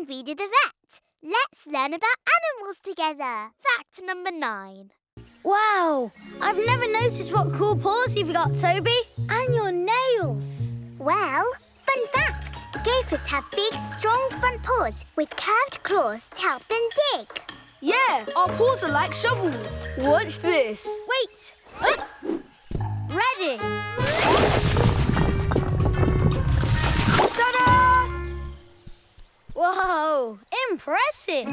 Vida the Vet. Let's learn about animals together. Fact number 9. Wow! I've never noticed what cool paws you've got, Toby. And your nails. Well, fun fact. Gophers have big, strong front paws with curved claws to help them dig. Yeah, our paws are like shovels. Watch this. Wait! Ready! Ta-da! Whoa! Impressive!